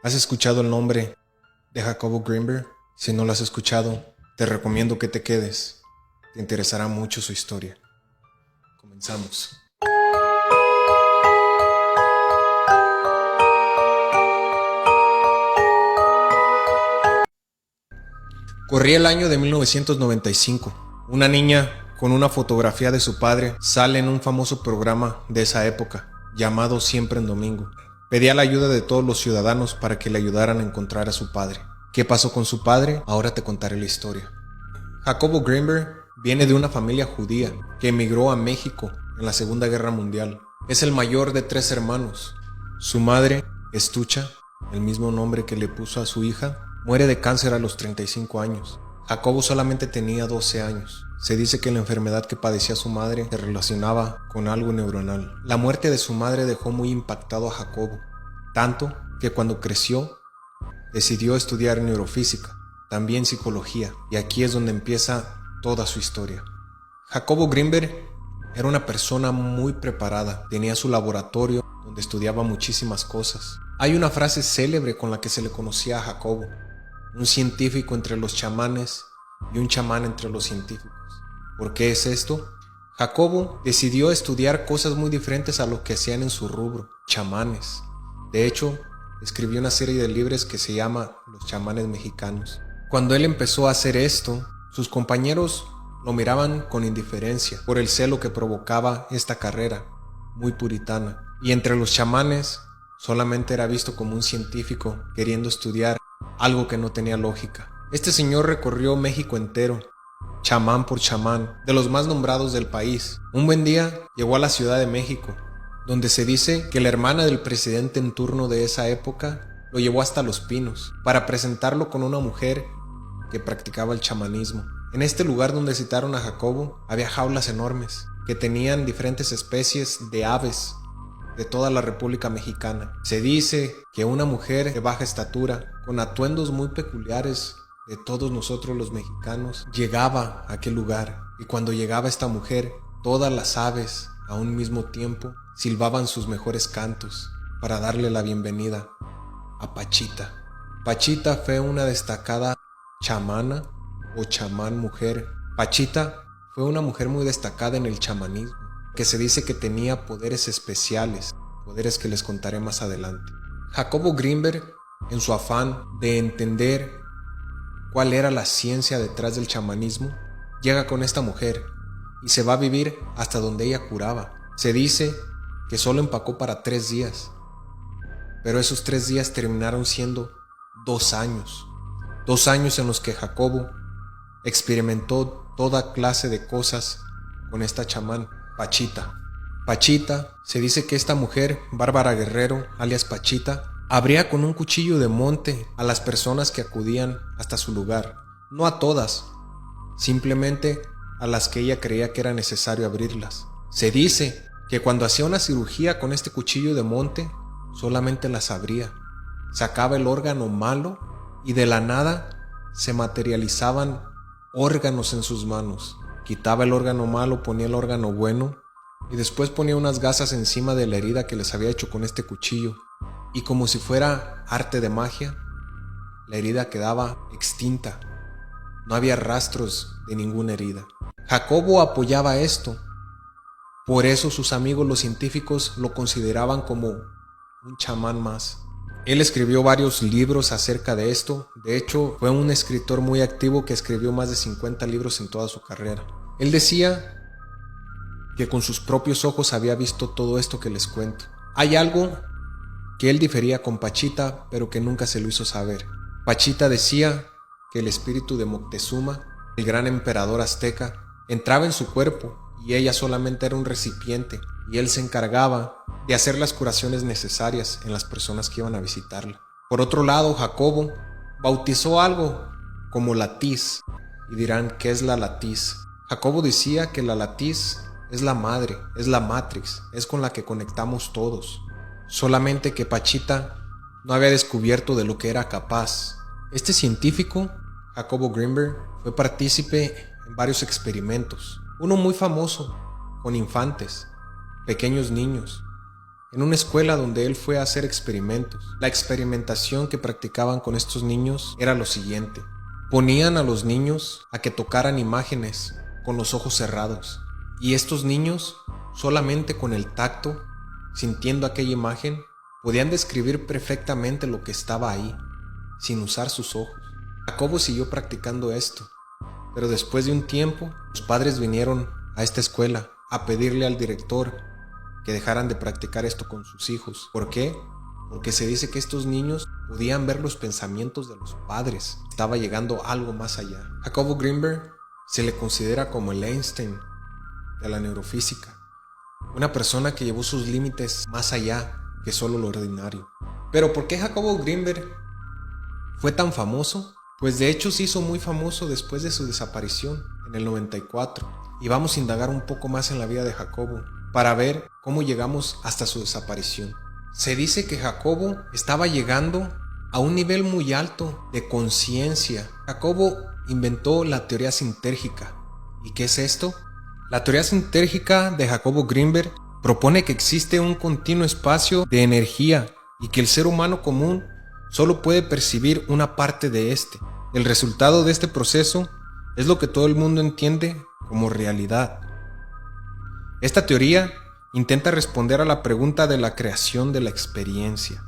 ¿Has escuchado el nombre de Jacobo Grinberg? Si no lo has escuchado, te recomiendo que te quedes. Te interesará mucho su historia. Comenzamos. Corría el año de 1995. Una niña con una fotografía de su padre sale en un famoso programa de esa época, llamado Siempre en Domingo. Pedía la ayuda de todos los ciudadanos para que le ayudaran a encontrar a su padre. ¿Qué pasó con su padre? Ahora te contaré la historia. Jacobo Grinberg viene de una familia judía que emigró a México en la Segunda Guerra Mundial. Es el mayor de 3 hermanos. Su madre, Estucha, el mismo nombre que le puso a su hija, muere de cáncer a los 35 años. Jacobo solamente tenía 12 años. Se dice que la enfermedad que padecía su madre se relacionaba con algo neuronal. La muerte de su madre dejó muy impactado a Jacobo, tanto que cuando creció decidió estudiar neurofísica, también psicología, y aquí es donde empieza toda su historia. Jacobo Grinberg era una persona muy preparada, tenía su laboratorio donde estudiaba muchísimas cosas. Hay una frase célebre con la que se le conocía a Jacobo: un científico entre los chamanes y un chamán entre los científicos. ¿Por qué es esto? Jacobo decidió estudiar cosas muy diferentes a lo que hacían en su rubro, chamanes. De hecho, escribió una serie de libros que se llama Los chamanes mexicanos. Cuando él empezó a hacer esto, sus compañeros lo miraban con indiferencia por el celo que provocaba esta carrera, muy puritana. Y entre los chamanes, solamente era visto como un científico queriendo estudiar algo que no tenía lógica. Este señor recorrió México entero, chamán por chamán, de los más nombrados del país. Un buen día llegó a la Ciudad de México, donde se dice que la hermana del presidente en turno de esa época lo llevó hasta Los Pinos para presentarlo con una mujer que practicaba el chamanismo. En este lugar donde citaron a Jacobo había jaulas enormes que tenían diferentes especies de aves de toda la República Mexicana. Se dice que una mujer de baja estatura, con atuendos muy peculiares de todos nosotros los mexicanos, llegaba a aquel lugar, y cuando llegaba esta mujer, todas las aves a un mismo tiempo silbaban sus mejores cantos para darle la bienvenida a Pachita. Pachita fue una destacada chamana o chamán mujer. Pachita fue una mujer muy destacada en el chamanismo, que se dice que tenía poderes especiales, poderes que les contaré más adelante. Jacobo Grinberg, en su afán de entender cuál era la ciencia detrás del chamanismo, llega con esta mujer y se va a vivir hasta donde ella curaba. Se dice que solo empacó para 3 días, pero esos 3 días terminaron siendo 2 años. 2 años en los que Jacobo experimentó toda clase de cosas con esta chamán, Pachita. Pachita, se dice que esta mujer, Bárbara Guerrero, alias Pachita, abría con un cuchillo de monte a las personas que acudían hasta su lugar. No a todas, simplemente a las que ella creía que era necesario abrirlas. Se dice que cuando hacía una cirugía con este cuchillo de monte, solamente las abría, sacaba el órgano malo y de la nada se materializaban órganos en sus manos. Quitaba el órgano malo, ponía el órgano bueno y después ponía unas gasas encima de la herida que les había hecho con este cuchillo, y como si fuera arte de magia, la herida quedaba extinta. No había rastros de ninguna herida. Jacobo apoyaba esto. Por eso sus amigos los científicos lo consideraban como un chamán más. Él escribió varios libros acerca de esto. De hecho, fue un escritor muy activo que escribió más de 50 libros en toda su carrera. Él decía que con sus propios ojos había visto todo esto que les cuento. Hay algo que él difería con Pachita, pero que nunca se lo hizo saber. Pachita decía que el espíritu de Moctezuma, el gran emperador azteca, entraba en su cuerpo y ella solamente era un recipiente, y él se encargaba de hacer las curaciones necesarias en las personas que iban a visitarla. Por otro lado, Jacobo bautizó algo como la tiz, y dirán, ¿qué es la latiz? Jacobo decía que la latiz es la madre, es la matrix, es con la que conectamos todos. Solamente que Pachita no había descubierto de lo que era capaz. Este científico, Jacobo Grinberg, fue partícipe en varios experimentos. Uno muy famoso, con infantes, pequeños niños, en una escuela donde él fue a hacer experimentos. La experimentación que practicaban con estos niños era lo siguiente. Ponían a los niños a que tocaran imágenes con los ojos cerrados. Y estos niños, solamente con el tacto, sintiendo aquella imagen, podían describir perfectamente lo que estaba ahí, sin usar sus ojos. Jacobo siguió practicando esto, pero después de un tiempo, los padres vinieron a esta escuela a pedirle al director que dejaran de practicar esto con sus hijos. ¿Por qué? Porque se dice que estos niños podían ver los pensamientos de los padres. Estaba llegando algo más allá. Jacobo Greenberg se le considera como el Einstein de la neurofísica. Una persona que llevó sus límites más allá que solo lo ordinario. Pero ¿por qué Jacobo Greenberg fue tan famoso? Pues de hecho se hizo muy famoso después de su desaparición en el 94. Y vamos a indagar un poco más en la vida de Jacobo para ver cómo llegamos hasta su desaparición. Se dice que Jacobo estaba llegando a un nivel muy alto de conciencia. Jacobo inventó la teoría sintérgica. ¿Y qué es esto? La teoría sintérgica de Jacobo Greenberg propone que existe un continuo espacio de energía y que el ser humano común solo puede percibir una parte de este. El resultado de este proceso es lo que todo el mundo entiende como realidad. Esta teoría intenta responder a la pregunta de la creación de la experiencia.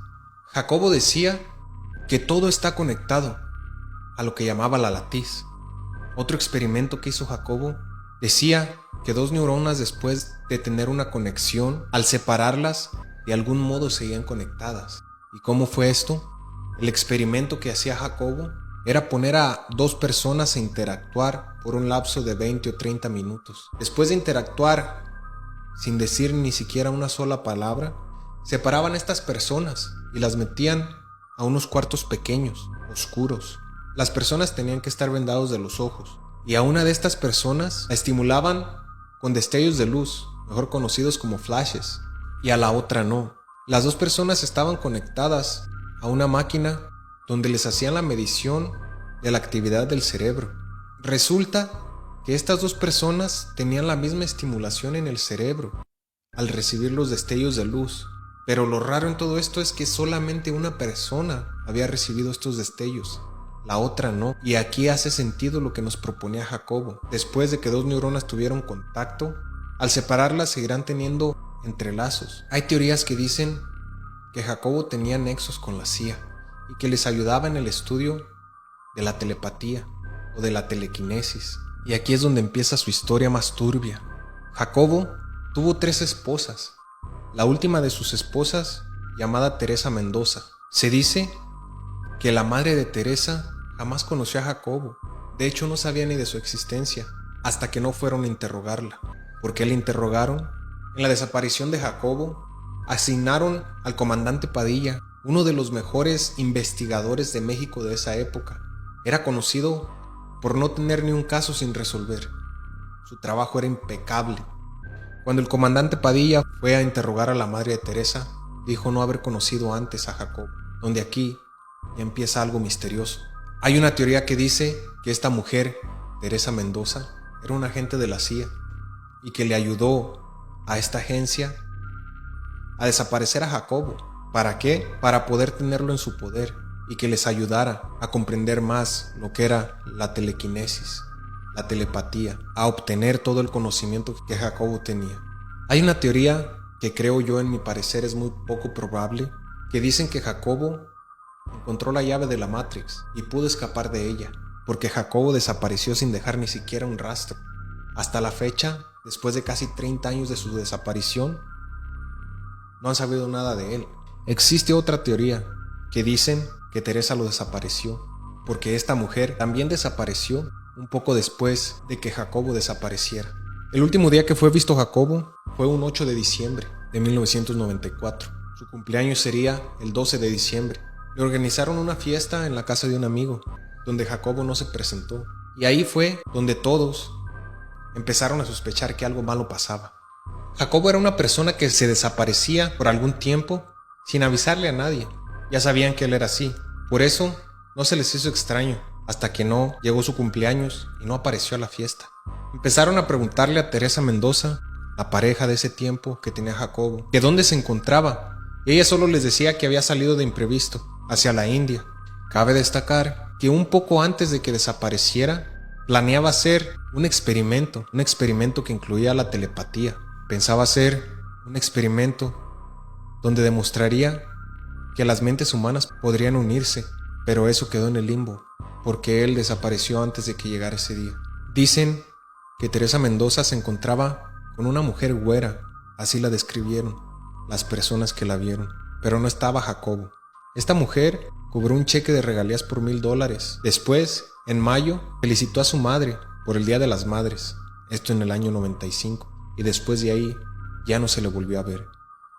Jacobo decía que todo está conectado, a lo que llamaba la latiz. Otro experimento que hizo Jacobo decía que dos neuronas, después de tener una conexión, al separarlas, de algún modo seguían conectadas. ¿Y cómo fue esto? El experimento que hacía Jacobo era poner a dos personas a interactuar por un lapso de 20 o 30 minutos. Después de interactuar, sin decir ni siquiera una sola palabra, separaban a estas personas y las metían a unos cuartos pequeños, oscuros. Las personas tenían que estar vendados de los ojos, y a una de estas personas la estimulaban con destellos de luz, mejor conocidos como flashes, y a la otra no. Las dos personas estaban conectadas a una máquina donde les hacían la medición de la actividad del cerebro. Resulta que estas dos personas tenían la misma estimulación en el cerebro al recibir los destellos de luz, pero lo raro en todo esto es que solamente una persona había recibido estos destellos, la otra no. Y aquí hace sentido lo que nos proponía Jacobo. Después de que dos neuronas tuvieron contacto, al separarlas seguirán teniendo entrelazos. Hay teorías que dicen que Jacobo tenía nexos con la CIA y que les ayudaba en el estudio de la telepatía o de la telequinesis. Y aquí es donde empieza su historia más turbia. Jacobo tuvo 3 esposas. La última de sus esposas, llamada Teresa Mendoza. Se dice que la madre de Teresa jamás conoció a Jacobo. De hecho, no sabía ni de su existencia hasta que no fueron a interrogarla. ¿Por qué la interrogaron? En la desaparición de Jacobo, asignaron al comandante Padilla, uno de los mejores investigadores de México de esa época. Era conocido por no tener ni un caso sin resolver. Su trabajo era impecable. Cuando el comandante Padilla fue a interrogar a la madre de Teresa, dijo no haber conocido antes a Jacobo, donde aquí ya empieza algo misterioso. Hay una teoría que dice que esta mujer, Teresa Mendoza, era un agente de la CIA y que le ayudó a esta agencia a desaparecer a Jacobo. ¿Para qué? Para poder tenerlo en su poder y que les ayudara a comprender más lo que era la telequinesis, la telepatía, a obtener todo el conocimiento que Jacobo tenía. Hay una teoría que creo yo, en mi parecer, es muy poco probable, que dicen que Jacobo encontró la llave de la Matrix y pudo escapar de ella, porque Jacobo desapareció sin dejar ni siquiera un rastro. Hasta la fecha, después de casi 30 años de su desaparición, no han sabido nada de él. Existe otra teoría que dicen que Teresa lo desapareció, porque esta mujer también desapareció un poco después de que Jacobo desapareciera. El último día que fue visto Jacobo fue un 8 de diciembre de 1994. Su cumpleaños sería el 12 de diciembre. Le organizaron una fiesta en la casa de un amigo, donde Jacobo no se presentó. Y ahí fue donde todos empezaron a sospechar que algo malo pasaba. Jacobo era una persona que se desaparecía por algún tiempo sin avisarle a nadie. Ya sabían que él era así. Por eso no se les hizo extraño hasta que no llegó su cumpleaños y no apareció a la fiesta. Empezaron a preguntarle a Teresa Mendoza la pareja de ese tiempo que tenía Jacobo, que dónde se encontraba. Y ella solo les decía que había salido de imprevisto hacia la India. Cabe destacar que un poco antes de que desapareciera, planeaba hacer un experimento que incluía la telepatía. Pensaba hacer un experimento donde demostraría que las mentes humanas podrían unirse, pero eso quedó en el limbo, porque él desapareció antes de que llegara ese día. Dicen que Teresa Mendoza se encontraba con una mujer güera, así la describieron las personas que la vieron, pero no estaba Jacobo. Esta mujer cobró un cheque de regalías por $1,000. Después, en mayo, felicitó a su madre por el Día de las Madres, esto en el año 95, y después de ahí ya no se le volvió a ver.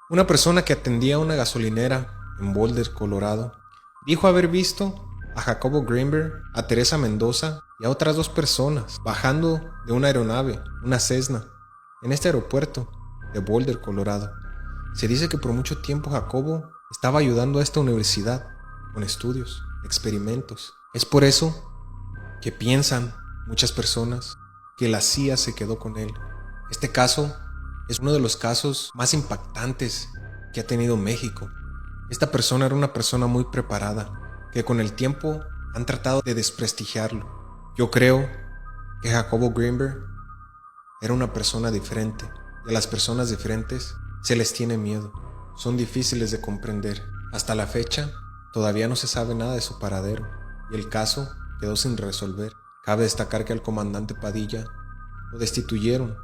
Una persona que atendía una gasolinera en Boulder, Colorado, dijo haber visto a Jacobo Greenberg, a Teresa Mendoza y a otras 2 personas bajando de una aeronave, una Cessna, en este aeropuerto de Boulder, Colorado. Se dice que por mucho tiempo Jacobo estaba ayudando a esta universidad con estudios, experimentos. Es por eso que piensan muchas personas que la CIA se quedó con él. Este caso es uno de los casos más impactantes que ha tenido México. Esta persona era una persona muy preparada, que con el tiempo han tratado de desprestigiarlo. Yo creo que Jacobo Greenberg era una persona diferente, y a las personas diferentes se les tiene miedo. Son difíciles de comprender. Hasta la fecha, todavía no se sabe nada de su paradero, y el caso quedó sin resolver. Cabe destacar que al comandante Padilla lo destituyeron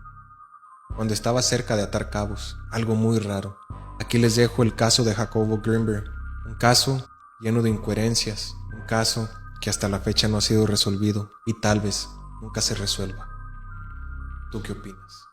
cuando estaba cerca de atar cabos, algo muy raro. Aquí les dejo el caso de Jacobo Greenberg, un caso lleno de incoherencias, un caso que hasta la fecha no ha sido resolvido y tal vez nunca se resuelva. ¿Tú qué opinas?